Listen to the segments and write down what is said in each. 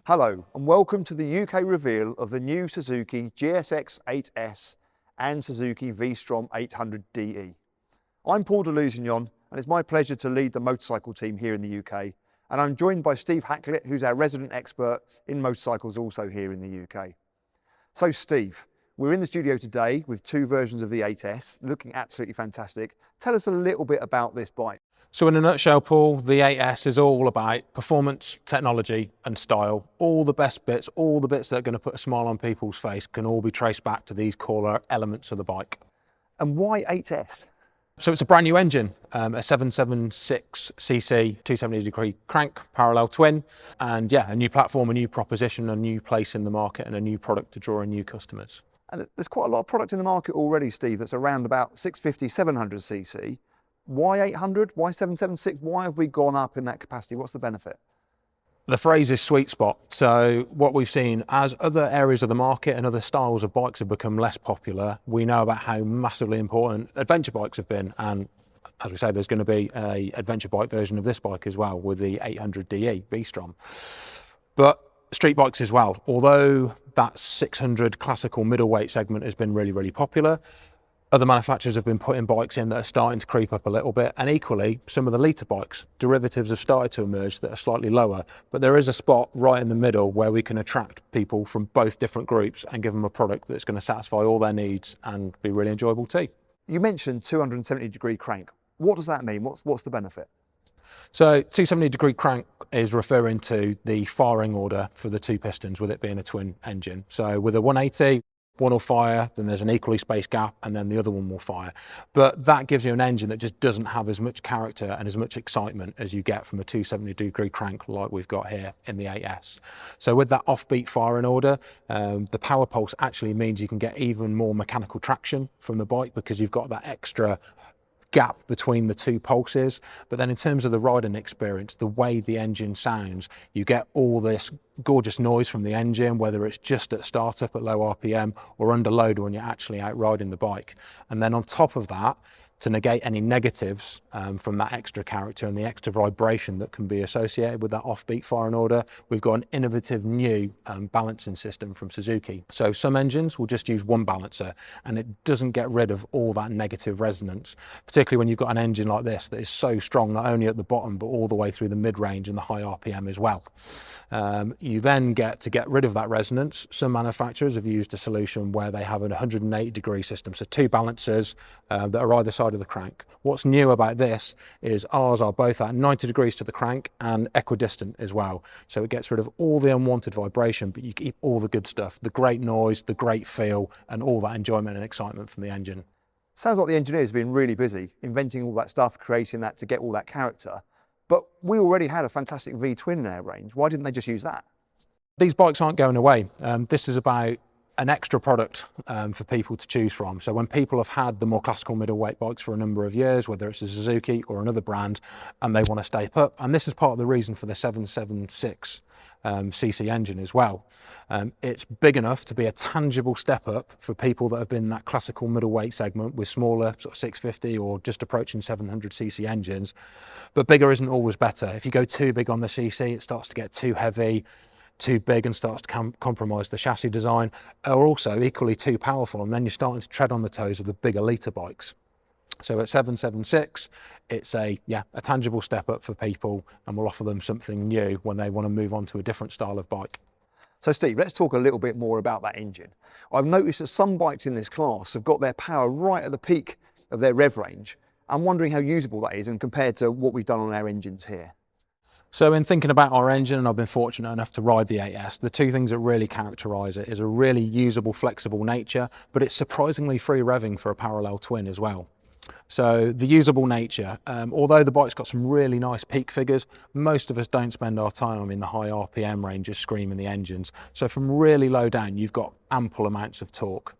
Hello and welcome to the UK reveal of the new Suzuki GSX 8S and Suzuki V-Strom 800DE. I'm Paul de Lusignan and it's my pleasure to lead the motorcycle team here in the UK, and I'm joined by Steve Hackett, who's our resident expert in motorcycles also here in the UK. So Steve, we're in the studio today with two versions of the 8S, looking absolutely fantastic. Tell us a little bit about this bike. So in a nutshell, Paul, the 8S is all about performance, technology and style. All the best bits, all the bits that are going to put a smile on people's face can all be traced back to these core elements of the bike. And why 8S? So it's a brand new engine, a 776cc 270-degree crank, parallel twin, and yeah, a new platform, a new proposition, a new place in the market and a new product to draw in new customers. And there's quite a lot of product in the market already, Steve, that's around about 650, 700cc. Why 800? Why 776? Why have we gone up in that capacity? What's the benefit? The phrase is sweet spot. So what we've seen as other areas of the market and other styles of bikes have become less popular, we know about how massively important adventure bikes have been. And as we say, there's going to be an adventure bike version of this bike as well with the 800DE V-Strom. But street bikes as well, although that 600 classical middleweight segment has been really, really popular, other manufacturers have been putting bikes in that are starting to creep up a little bit, and equally some of the litre bikes, derivatives have started to emerge that are slightly lower, but there is a spot right in the middle where we can attract people from both different groups and give them a product that's going to satisfy all their needs and be really enjoyable too. You mentioned 270-degree crank. What does that mean? What's the benefit? So 270-degree crank is referring to the firing order for the two pistons, with it being a twin engine. So with a 180, one will fire, then there's an equally spaced gap, and then the other one will fire. But that gives you an engine that just doesn't have as much character and as much excitement as you get from a 270-degree crank like we've got here in the 8S. So with that offbeat firing order, the power pulse actually means you can get even more mechanical traction from the bike because you've got that extra gap between the two pulses. But then in terms of the riding experience, the way the engine sounds, you get all this gorgeous noise from the engine, whether it's just at startup at low RPM or under load when you're actually out riding the bike. And then on top of that, to negate any negatives from that extra character and the extra vibration that can be associated with that offbeat firing order, we've got an innovative new balancing system from Suzuki. So some engines will just use one balancer and it doesn't get rid of all that negative resonance, particularly when you've got an engine like this that is so strong, not only at the bottom, but all the way through the mid-range and the high RPM as well. You then get rid of that resonance. Some manufacturers have used a solution where they have a 180-degree system, so two balancers that are either side of the crank. What's new about this is ours are both at 90 degrees to the crank and equidistant as well. So it gets rid of all the unwanted vibration, but you keep all the good stuff, the great noise, the great feel, and all that enjoyment and excitement from the engine. Sounds like the engineers have been really busy inventing all that stuff, creating that to get all that character. But we already had a fantastic V-twin in our range. Why didn't they just use that? These bikes aren't going away. This is about an extra product for people to choose from. So when people have had the more classical middleweight bikes for a number of years, whether it's a Suzuki or another brand, and they want to step up, and this is part of the reason for the 776 cc engine as well. It's big enough to be a tangible step up for people that have been in that classical middleweight segment with smaller sort of 650 or just approaching 700cc engines, but bigger isn't always better. If you go too big on the cc, it starts to get too heavy, too big, and starts to compromise the chassis design, or also equally too powerful, and then you're starting to tread on the toes of the bigger litre bikes. So at 776, it's a tangible step up for people, and we'll offer them something new when they want to move on to a different style of bike. So Steve, let's talk a little bit more about that engine. I've noticed that some bikes in this class have got their power right at the peak of their rev range. I'm wondering how usable that is and compared to what we've done on our engines here. So in thinking about our engine, and I've been fortunate enough to ride the 8S, the two things that really characterise it is a really usable, flexible nature, but it's surprisingly free revving for a parallel twin as well. So the usable nature, although the bike's got some really nice peak figures, most of us don't spend our time in the high RPM ranges screaming the engines. So from really low down, you've got ample amounts of torque.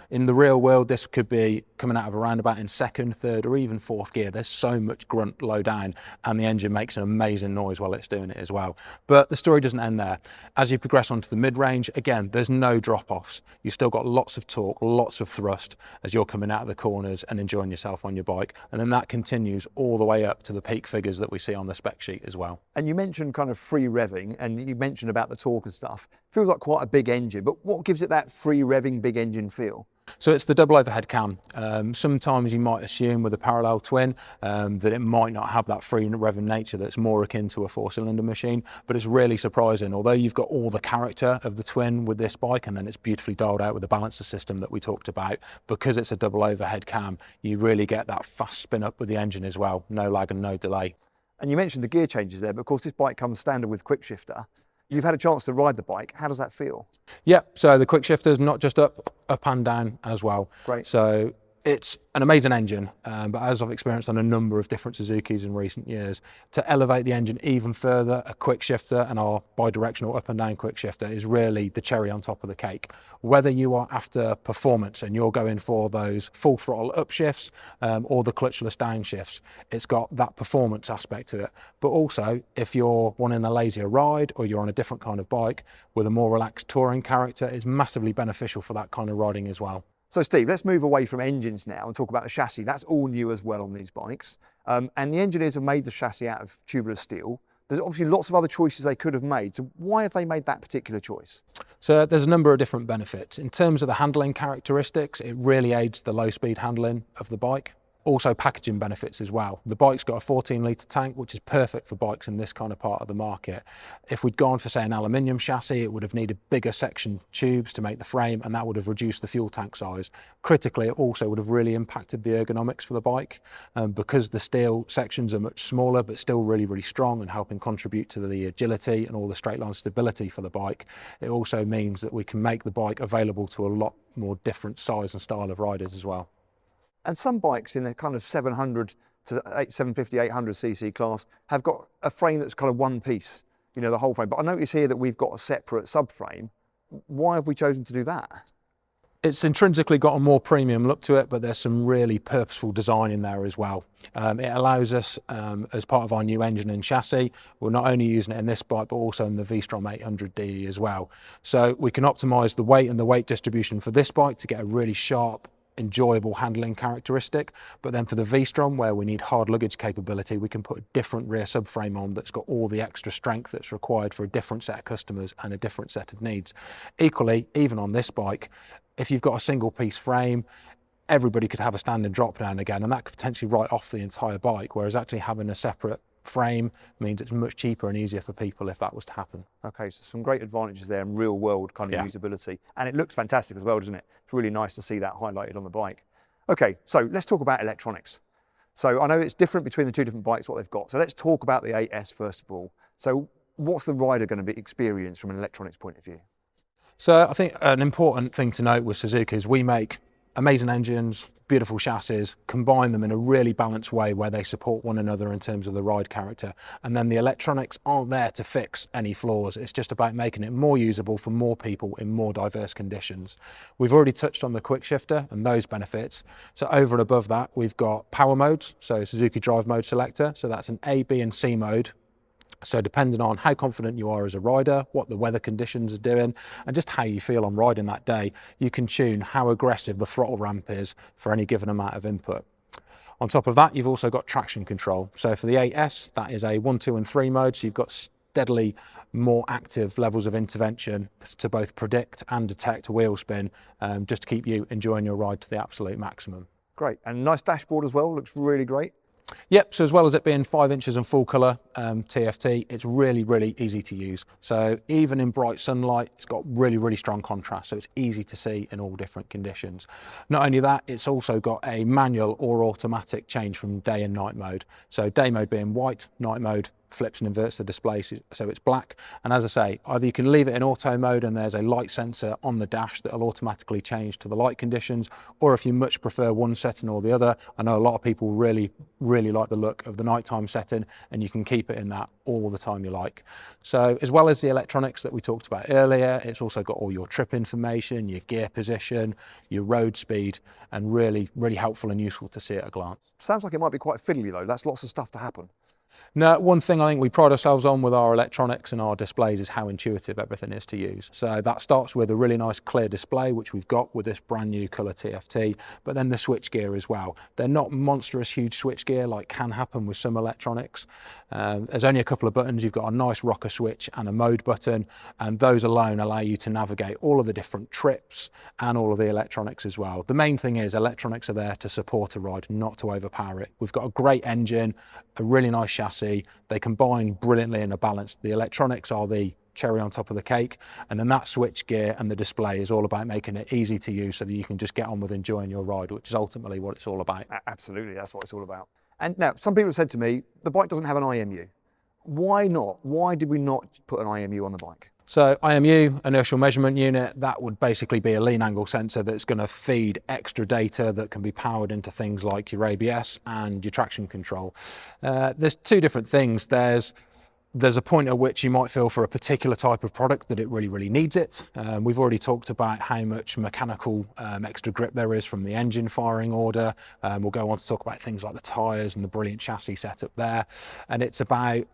In the real world, this could be coming out of a roundabout in second, third, or even fourth gear. There's so much grunt low down, and the engine makes an amazing noise while it's doing it as well. But the story doesn't end there. As you progress onto the mid-range, again, there's no drop-offs. You've still got lots of torque, lots of thrust as you're coming out of the corners and enjoying yourself on your bike. And then that continues all the way up to the peak figures that we see on the spec sheet as well. And you mentioned kind of free revving, and you mentioned about the torque and stuff. Feels like quite a big engine, but what gives it that free revving big engine feel? So it's the double overhead cam. Sometimes you might assume with a parallel twin that it might not have that free revving nature that's more akin to a 4-cylinder machine, but it's really surprising. Although you've got all the character of the twin with this bike, and then it's beautifully dialed out with the balancer system that we talked about, because it's a double overhead cam, you really get that fast spin up with the engine as well. No lag and no delay. And you mentioned the gear changes there, but of course this bike comes standard with quick shifter. You've had a chance to ride the bike. How does that feel? Yeah, so the quick shifter is not just up and down as well. Great. So it's an amazing engine, but as I've experienced on a number of different Suzukis in recent years, to elevate the engine even further, a quick shifter and our bi-directional up and down quick shifter is really the cherry on top of the cake. Whether you are after performance and you're going for those full throttle upshifts or the clutchless downshifts, it's got that performance aspect to it. But also, if you're wanting a lazier ride or you're on a different kind of bike with a more relaxed touring character, it's massively beneficial for that kind of riding as well. So Steve, let's move away from engines now and talk about the chassis. That's all new as well on these bikes. And the engineers have made the chassis out of tubular steel. There's obviously lots of other choices they could have made. So why have they made that particular choice? So there's a number of different benefits. In terms of the handling characteristics, it really aids the low speed handling of the bike. Also packaging benefits as well. The bike's got a 14-litre tank, which is perfect for bikes in this kind of part of the market. If we'd gone for, say, an aluminium chassis, it would have needed bigger section tubes to make the frame, and that would have reduced the fuel tank size. Critically, it also would have really impacted the ergonomics for the bike, because the steel sections are much smaller, but still really, really strong and helping contribute to the agility and all the straight line stability for the bike. It also means that we can make the bike available to a lot more different size and style of riders as well. And some bikes in the kind of 700 to 750, 800 cc class have got a frame that's kind of one piece, you know, the whole frame. But I notice here that we've got a separate subframe. Why have we chosen to do that? It's intrinsically got a more premium look to it, but there's some really purposeful design in there as well. It allows us, as part of our new engine and chassis, we're not only using it in this bike, but also in the V-Strom 800DE as well. So we can optimize the weight and the weight distribution for this bike to get a really sharp, enjoyable handling characteristic, but then for the V-Strom, where we need hard luggage capability, we can put a different rear subframe on that's got all the extra strength that's required for a different set of customers and a different set of needs. Equally, even on this bike, if you've got a single piece frame, everybody could have a standing drop down again, and that could potentially write off the entire bike, whereas actually having a separate frame means it's much cheaper and easier for people if that was to happen. Okay, so some great advantages there in real world kind of usability. And it looks fantastic as well, doesn't it? It's really nice to see that highlighted on the bike. Okay, so let's talk about electronics. So I know it's different between the two different bikes, what they've got. So let's talk about the 8S first of all. So what's the rider going to be experienced from an electronics point of view? So I think an important thing to note with Suzuki is we make amazing engines, beautiful chassis, combine them in a really balanced way where they support one another in terms of the ride character. And then the electronics aren't there to fix any flaws. It's just about making it more usable for more people in more diverse conditions. We've already touched on the quick shifter and those benefits. So over and above that, we've got power modes. So Suzuki Drive Mode Selector. So that's an A, B and C mode. So depending on how confident you are as a rider, what the weather conditions are doing, and just how you feel on riding that day, you can tune how aggressive the throttle ramp is for any given amount of input. On top of that, you've also got traction control. So for the 8S, that is a 1, 2 and 3 mode. So you've got steadily more active levels of intervention to both predict and detect wheel spin, just to keep you enjoying your ride to the absolute maximum. Great, and nice dashboard as well, looks really great. Yep, so as well as it being 5 inches and full colour TFT, it's really, really easy to use. So even in bright sunlight, it's got really, really strong contrast, so it's easy to see in all different conditions. Not only that, it's also got a manual or automatic change from day and night mode. So day mode being white, night mode flips and inverts the display so it's black. And as I say, either you can leave it in auto mode and there's a light sensor on the dash that will automatically change to the light conditions, or if you much prefer one setting or the other, I know a lot of people really like the look of the nighttime setting, and you can keep it in that all the time you like. So as well as the electronics that we talked about earlier, it's also got all your trip information, your gear position, your road speed, and really helpful and useful to see at a glance. Sounds like it might be quite fiddly though. That's lots of stuff to happen. Now, one thing I think we pride ourselves on with our electronics and our displays is how intuitive everything is to use. So that starts with a really nice clear display, which we've got with this brand new colour TFT, but then the switch gear as well. They're not monstrous huge switch gear like can happen with some electronics. There's only a couple of buttons. You've got a nice rocker switch and a mode button, and those alone allow you to navigate all of the different trips and all of the electronics as well. The main thing is electronics are there to support a ride, not to overpower it. We've got a great engine, a really nice chassis. They combine brilliantly in a balance. The electronics are the cherry on top of the cake, and then that switch gear and the display is all about making it easy to use so that you can just get on with enjoying your ride, which is ultimately what it's all about. Absolutely, that's what it's all about. And now, some people have said to me, the bike doesn't have an IMU. Why not? Why did we not put an IMU on the bike? So IMU, inertial measurement unit, that would basically be a lean angle sensor that's going to feed extra data that can be powered into things like your ABS and your traction control. There's two different things. There's a point at which you might feel for a particular type of product that it really needs it. We've already talked about how much mechanical extra grip there is from the engine firing order. We'll go on to talk about things like the tyres and the brilliant chassis setup there. And it's about,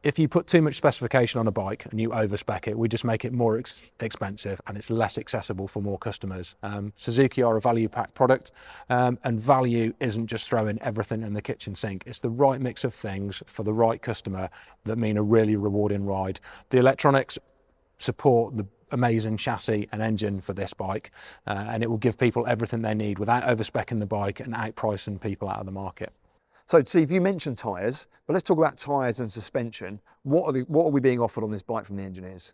if you put too much specification on a bike and you overspec it, we just make it more expensive and it's less accessible for more customers. Suzuki are a value pack product, and value isn't just throwing everything in the kitchen sink. It's the right mix of things for the right customer that mean a really rewarding ride. The electronics support the amazing chassis and engine for this bike, and it will give people everything they need without overspecking the bike and outpricing people out of the market. So Steve, you mentioned tyres, but let's talk about tyres and suspension. What are we being offered on this bike from the engineers?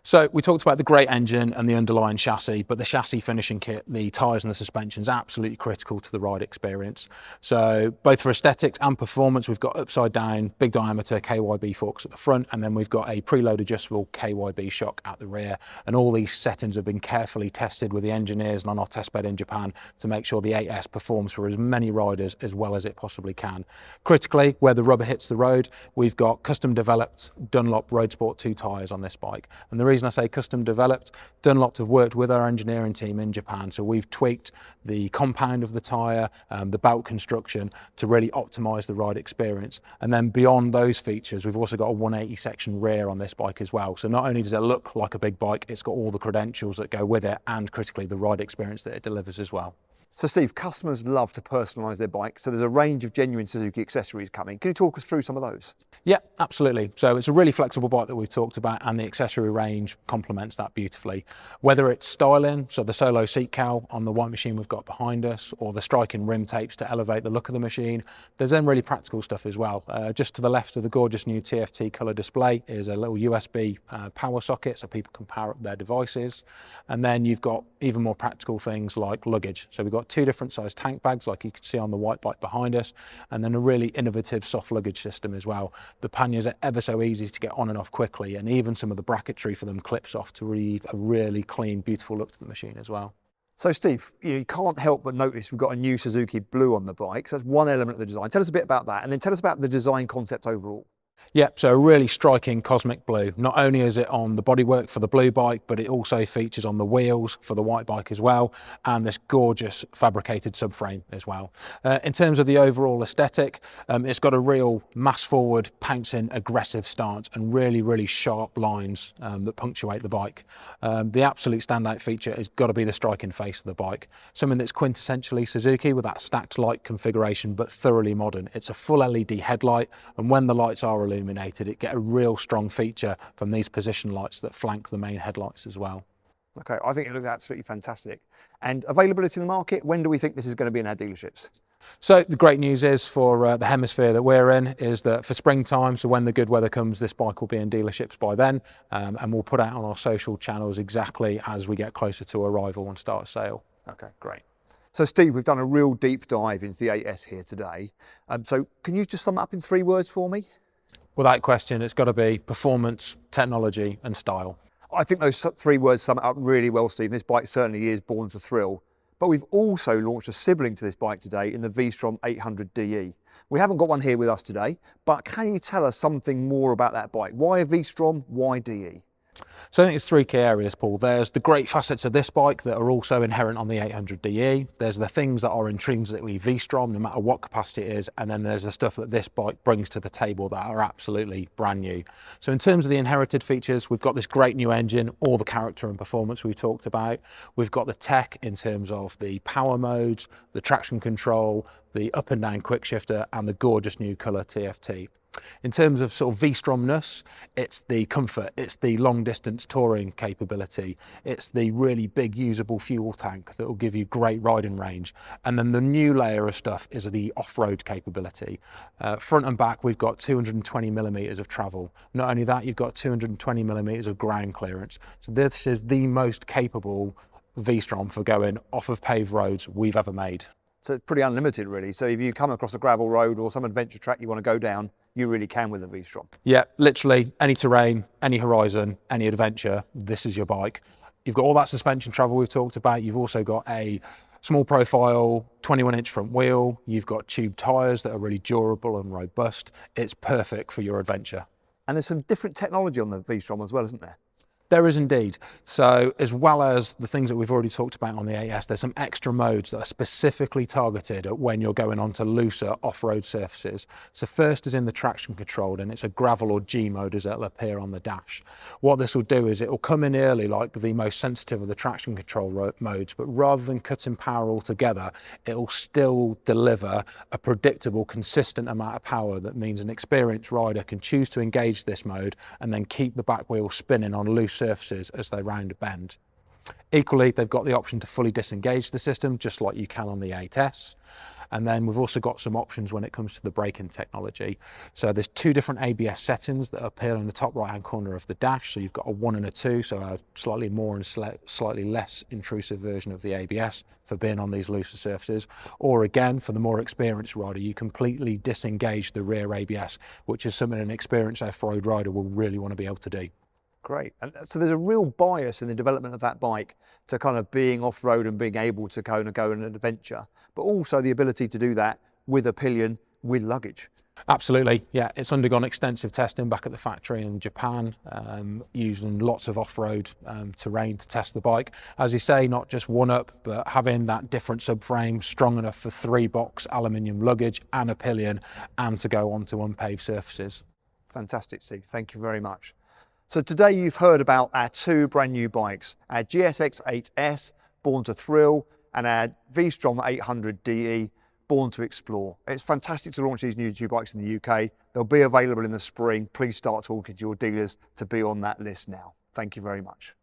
So we talked about the great engine and the underlying chassis, but the chassis finishing kit, the tyres and the suspension is absolutely critical to the ride experience. So both for aesthetics and performance, we've got upside down, big diameter KYB forks at the front, and then we've got a preload adjustable KYB shock at the rear. And all these settings have been carefully tested with the engineers and on our test bed in Japan to make sure the 8S performs for as many riders as well as it possibly can. Critically, where the rubber hits the road, we've got custom developed Dunlop Road Sport 2 tyres on this bike. And the reason I say custom developed, Dunlop have worked with our engineering team in Japan, so we've tweaked the compound of the tyre, the belt construction to really optimise the ride experience. And then beyond those features, we've also got a 180 section rear on this bike as well. So not only does it look like a big bike, it's got all the credentials that go with it and critically the ride experience that it delivers as well. So Steve, customers love to personalise their bike, so there's a range of genuine Suzuki accessories coming. Can you talk us through some of those? Yeah, absolutely. So it's a really flexible bike that we've talked about, and the accessory range complements that beautifully. Whether it's styling, so the solo seat cowl on the white machine we've got behind us, or the striking rim tapes to elevate the look of the machine, there's then really practical stuff as well. Just to the left of the gorgeous new TFT colour display is a little USB power socket so people can power up their devices. And then you've got even more practical things like luggage. So we've got two different size tank bags like you can see on the white bike behind us, and then a really innovative soft luggage system as well. The panniers are ever so easy to get on and off quickly, and even some of the bracketry for them clips off to leave a really clean, beautiful look to the machine as well. So Steve, you can't help but notice we've got a new Suzuki Blue on the bike. So that's one element of the design. Tell us a bit about that, and then tell us about the design concept overall. Yep, so a really striking cosmic blue. Not only is it on the bodywork for the blue bike, but it also features on the wheels for the white bike as well, and this gorgeous fabricated subframe as well. In terms of the overall aesthetic, it's got a real mass-forward, pouncing, aggressive stance and really sharp lines that punctuate the bike. The absolute standout feature has got to be the striking face of the bike. Something that's quintessentially Suzuki with that stacked light configuration, but thoroughly modern. It's a full LED headlight, and when the lights are illuminated, it get a real strong feature from these position lights that flank the main headlights as well. Okay, I think it looks absolutely fantastic. And availability in the market, when do we think this is going to be in our dealerships? So the great news is for the hemisphere that we're in is that for springtime, so when the good weather comes, this bike will be in dealerships by then, and we'll put out on our social channels exactly as we get closer to arrival and start sale. Okay, great. So Steve, we've done a real deep dive into the 8S here today. So can you just sum it up in 3 words for me? Without question, it's got to be performance, technology and style. I think those three words sum it up really well, Steve. This bike certainly is born to thrill. But we've also launched a sibling to this bike today in the V-Strom 800DE. We haven't got one here with us today, but can you tell us something more about that bike? Why a V-Strom, why DE? So I think it's three key areas, Paul. There's the great facets of this bike that are also inherent on the 800DE. There's the things that are intrinsically V-Strom, no matter what capacity it is. And then there's the stuff that this bike brings to the table that are absolutely brand new. So in terms of the inherited features, we've got this great new engine, all the character and performance we talked about. We've got the tech in terms of the power modes, the traction control, the up and down quick shifter, and the gorgeous new colour TFT. In terms of sort of V-Stromness, it's the comfort, it's the long distance touring capability, it's the really big usable fuel tank that will give you great riding range. And then the new layer of stuff is the off-road capability. Front and back, we've got 220 millimeters of travel. Not only that, you've got 220 millimeters of ground clearance. So this is the most capable V-Strom for going off of paved roads we've ever made. So it's pretty unlimited really. So if you come across a gravel road or some adventure track you want to go down, you really can with a V-Strom. Yeah, literally any terrain, any horizon, any adventure, this is your bike. You've got all that suspension travel we've talked about. You've also got a small profile 21-inch front wheel. You've got tube tyres that are really durable and robust. It's perfect for your adventure. And there's some different technology on the V-Strom as well, isn't there? There is indeed. So as well as the things that we've already talked about on the AS, there's some extra modes that are specifically targeted at when you're going onto looser off-road surfaces. So first is in the traction control, and it's a gravel or G mode as it'll appear on the dash. What this will do is it will come in early like the most sensitive of the traction control modes, but rather than cutting power altogether, it will still deliver a predictable, consistent amount of power that means an experienced rider can choose to engage this mode and then keep the back wheel spinning on loose surfaces as they round a bend. Equally, they've got the option to fully disengage the system, just like you can on the 8S. And then we've also got some options when it comes to the braking technology. So there's two different ABS settings that appear in the top right hand corner of the dash. So you've got a 1 and a 2, so a slightly more and slightly less intrusive version of the ABS for being on these looser surfaces. Or again, for the more experienced rider, you completely disengage the rear ABS, which is something an experienced off-road rider will really want to be able to do. Great. And so there's a real bias in the development of that bike to kind of being off-road and being able to go on an adventure, but also the ability to do that with a pillion, with luggage. Absolutely, yeah. It's undergone extensive testing back at the factory in Japan, using lots of off-road terrain to test the bike. As you say, not just one up, but having that different subframe strong enough for 3-box aluminium luggage and a pillion, and to go onto unpaved surfaces. Fantastic, Steve. Thank you very much. So today you've heard about our two brand new bikes, our GSX 8S, born to thrill, and our V-Strom 800DE, born to explore. It's fantastic to launch these new two bikes in the UK. They'll be available in the spring. Please start talking to your dealers to be on that list now. Thank you very much.